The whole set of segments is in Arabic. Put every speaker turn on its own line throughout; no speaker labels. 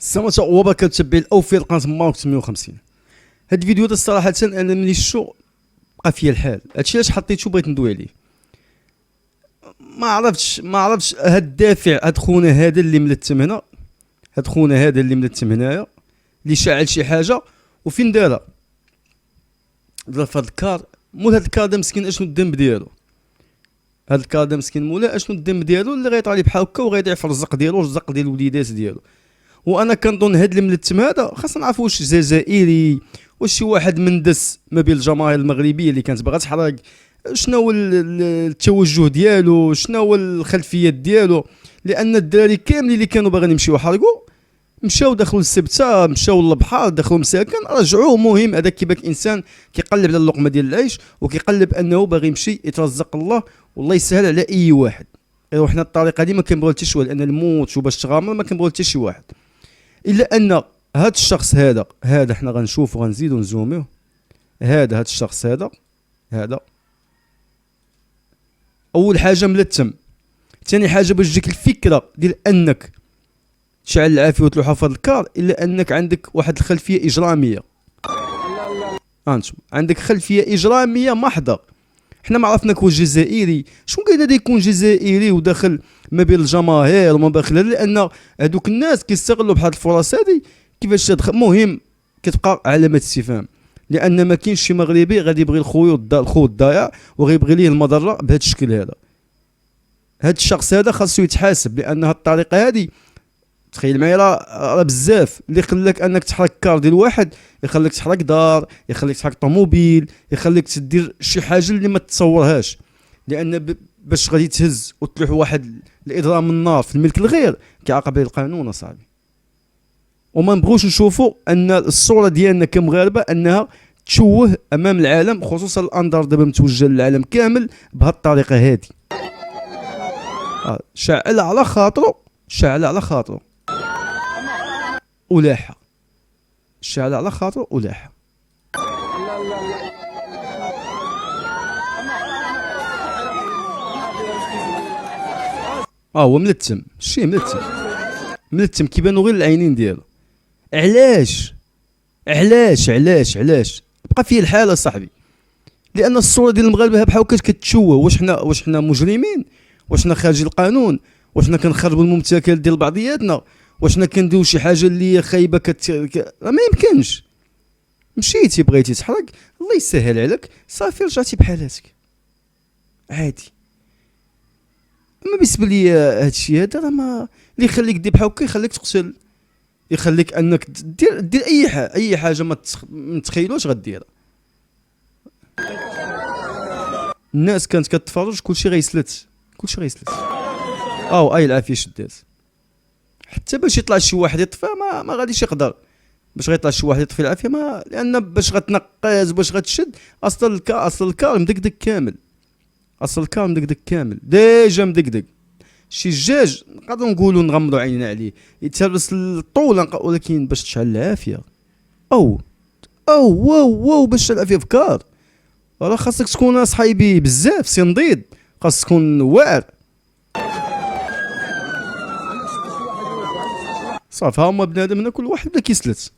السلام وبركاته تتبع الاوفياء القناه مارك 850. هاد الفيديو هذا صراحه انا ملي شفتو بقى فيا الحال. هادشي علاش حطيتو بغيت ندوي عليه. ما عرفتش هاد الدافع، هاد خونا هذا اللي ملتم هنا، هاد خونا هذا اللي ملتم هنايا اللي شاعل شي حاجه وفين دارها دار في هاد الكار. مول هاد الكار دا مسكين اشنو الذنب ديالو؟ هاد الكار دا مسكين مولا اشنو الذنب ديالو اللي غيطلع ليه بحال هكا وغيضيع في الرزق ديالو والرزق ديال الوليدات ديالو. وانا كنظن هاد اللي ملتم هذا خاصنا نعرفوا واش جزائري، واش شي واحد مندس ما بين الجماهير المغربيه اللي كانت باغا تحرق، شنو هو التوجه ديالو، شنو هو الخلفيات ديالو. لان الدراري كاملين اللي كانوا باغيين يمشيو يحرقوا مشاو دخلوا للسبته، مشاو للبحر، دخلوا مساكن، رجعوا. مهم هذا كيباك انسان كيقلب على اللقمه ديال العيش وكيقلب انه باغي يمشي يترزق الله والله يسهل على اي واحد. ايوا حنا الطريقه هذه ما كنبغيو حتى شي واحد، لان الموت وباش تغامر ما كنبغيو حتى شي واحد. الا ان هذا الشخص هذا حنا غنشوفو غنزيدو نزوميو. هذا الشخص هذا اول حاجه ملتم. ثاني حاجه باش تجيك الفكره ديال انك تشعل العافيه وتلوحها في هذا الكار، الا انك عندك واحد الخلفيه اجراميه. انتم عندك خلفيه اجراميه محضه. حنا ما عرفناك هو جزائري، شكون قال هذا يكون جزائري وداخل ما بين الجماهير وما باخل؟ لان هذوك الناس كيستغلوا بهاد الفرص هذه كيفاش تدخل. مهم كتبقى علامه استفهام، لان ما كاينش شي مغربي غادي يبغي الخو الضايع وغيبغي ليه المضره بهذا الشكل هذا. هاد الشخص هذا خاصو يتحاسب، لان هاد الطريقه هذه تخيل معايا راه بزاف اللي خلاك انك تحرك كار ديال واحد، يخليك تحرك دار، يخليك تحرك طوموبيل، يخليك تدير شي حاجه اللي ما تتصورهاش. لان باش غادي تهز وتلوح واحد الاضرام النار في الملك الغير كيعاقب به القانون اصاحبي. وما نبغوش نشوفوا ان الصوره ديالنا كمغاربه انها تشوه امام العالم، خصوصا الانظار دابا متوجهه للعالم كامل بهذه الطريقه هذه. شعل على خاطره ولاحة، شعل على خاطره ولاحة. هو ملتم، شي ملتم كيبانو غير العينين ديالو. علاش بقى فيه الحاله صاحبي؟ لان الصوره ديال المغاربه بحال هكا كتشوه. واش حنا مجرمين؟ واش حنا خارج القانون؟ واش حنا كنخربوا الممتلكات ديال بعضياتنا؟ واش حنا كنديروا شي حاجه اللي خايبه ما يمكنش. مشيتي بغيتي تحرق الله يسهل عليك صافي رجعتي بحالاتك عادي. اما بالنسبه لي هادشي هذا راه ما اللي يخليك دير بحال هكا، يخليك تقتل، يخليك انك دير اي حاجه ما تخيلوش غديرها. الناس كانت كتفرج كلشي غيسلت. اي العافيه شدات. حتى باش يطلع شي واحد يطفى ما غاديش يقدر. باش غيطلع شي واحد يطفي العافيه ما، لان باش غتنقز باش غتشد اصل الكار مدقدق كامل. ديجا مدقدق. شي الجاج نقدروا نقولوا نغمضوا عينينا عليه يتهرس الطول، ولكن باش تشعل العافيه او باش تشعل العافيه في كار راه خاصك تكون صحيبي بزاف سنضيد، خاصك تكون واعر. صافي هما بنادم هنا كل واحد بدا كيسلت.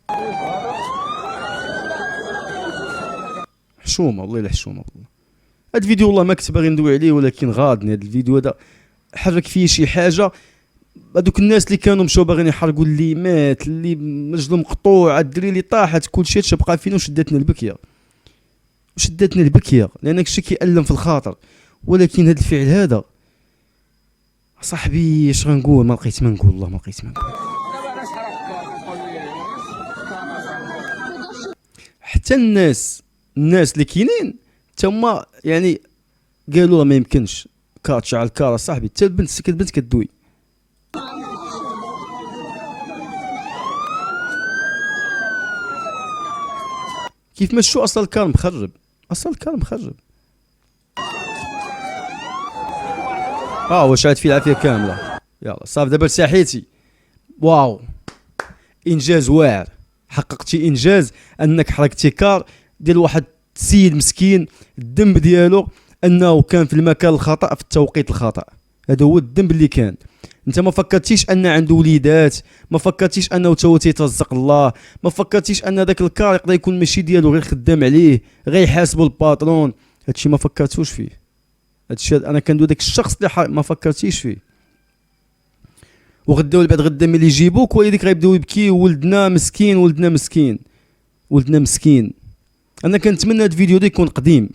حشومه والله الا حشومه والله. هاد الفيديو والله ما كنت باغي ندوي عليه، ولكن غادني هاد الفيديو هذا حرك فيه شي حاجه. هذوك الناس اللي كانوا مشاو باغيين يحرقوا، اللي مات، اللي رجلو مقطوع، الدري اللي طاحت، كلشي تبقى فينا وشدتنا البكيه لان الشيء كيألم في الخاطر. ولكن هاد الفعل هذا صاحبي اش غنقول؟ ما لقيت ما نقول. حتى الناس اللي كاينين تما يعني قالوا ما يمكنش كار تشعل كار صاحبي. حتى البنت كدوي. كيف مشوا اصلا الكار مخرب. واش عاد فيه العافيه كامله. يلا صافي دابا ساحيتي. واو انجاز واعر، حققتي انجاز انك حرقتي كار ديال واحد السيد مسكين. الذنب ديالو انه كان في المكان الخطا في التوقيت الخطا. هذا هو الذنب اللي كان. انت ما فكرتيش ان عنده وليدات، ما فكرتيش انه تو تيترزق الله، ما فكرتيش ان داك الكار يقدر يكون ماشي ديالو غير خدام عليه، غير يحاسبوا الباترون. هادشي ما فكرتوش فيه. هادشي انا كندوي داك الشخص اللي ما فكرتيش فيه. وغدا ولا بعد غدا ملي يجيبوك والديك غيبداو يبكي، ولدنا مسكين ولدنا مسكين ولدنا مسكين. انا كنتمنى هاد الفيديو ده يكون قديم،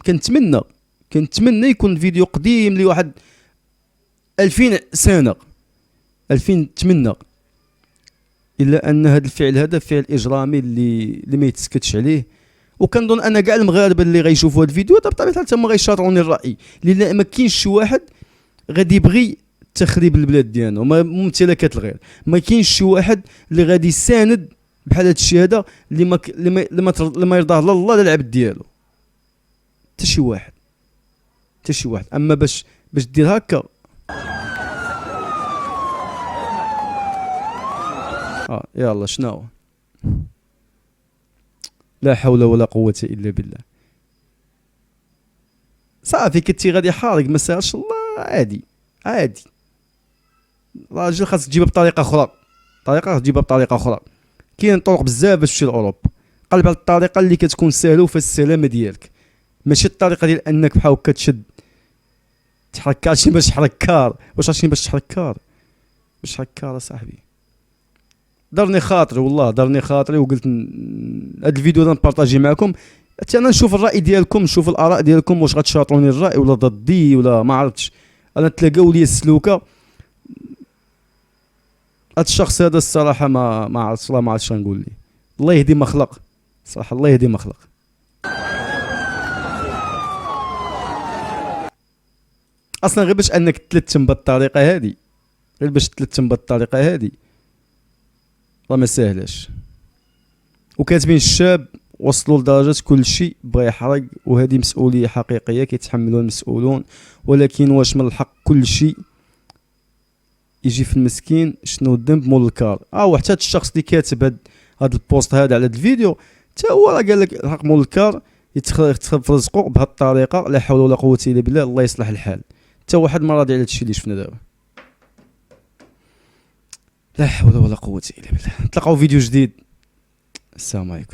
كنتمنى يكون فيديو قديم لواحد 2000 سنه 2008. الا ان هذا الفعل هذا فعل اجرامي اللي ما يتسكتش عليه. وكنظن ان كاع المغاربه اللي غيشوفوا هذا الفيديو بطبيعه الحال تما غيشاطروني الراي، لان ما كاينش شي واحد غادي يبغي تخريب البلاد ديالنا ممتلكات الغير. ما كاينش شي واحد اللي غادي يساند بحال هذا الشيء هذا اللي ما يرضاه لا الله لا العبد ديالو. حتى شي واحد اما باش دير هكا يلا شنو؟ لا حول ولا قوة الا بالله. صافي كنتي غادي حارق ما سالش الله، عادي راجل خاصك تجيبها بطريقه اخرى. كاين طرق بزاف باش تمشي لاوروبا. قلب على الطريقه اللي كتكون سهله وفي السلامه ديالك، ماشي الطريقه ديال انك بحال هكا تحرك كارشي باش تحرك كار. واش عرفتي باش تحرك كار صاحبي؟ دارني خاطري وقلت هاد الفيديو هذا نبارطاجي معكم حتى انا نشوف الراي ديالكم، نشوف الاراء ديالكم، واش غتشاطروني الراي ولا ضدي ولا ما عرفتش. انا تلاقاو لي السلوكه هاد الشخص هذا الصراحه ما عرفتش غنقول ليه. الله يهدي ما خلق صراحه، الله يهدي ما خلق. اصلا غير باش انك تلتم بالطريقه هذه راه ما ساهلاش. وكاتبين الشاب وصلوا لدرجه كل شيء بغى يحرق، وهذه مسؤوليه حقيقيه كيتحملها المسؤولون. ولكن واش من الحق كل شيء يجي في المسكين؟ شنو الذنب مول الكار؟ وحتى الشخص اللي كاتب هذا البوست هذا على هذا الفيديو حتى هو راه قال لك الحق مول الكار يتخرب في رزقه بهذه الطريقه. لا حول ولا قوه الا بالله. الله يصلح الحال. حتى واحد ما راضي على هذا الشيء اللي شفنا دابا. لا حول ولا قوه الا بالله. نتلاقاو فيديو جديد. السلام عليكم.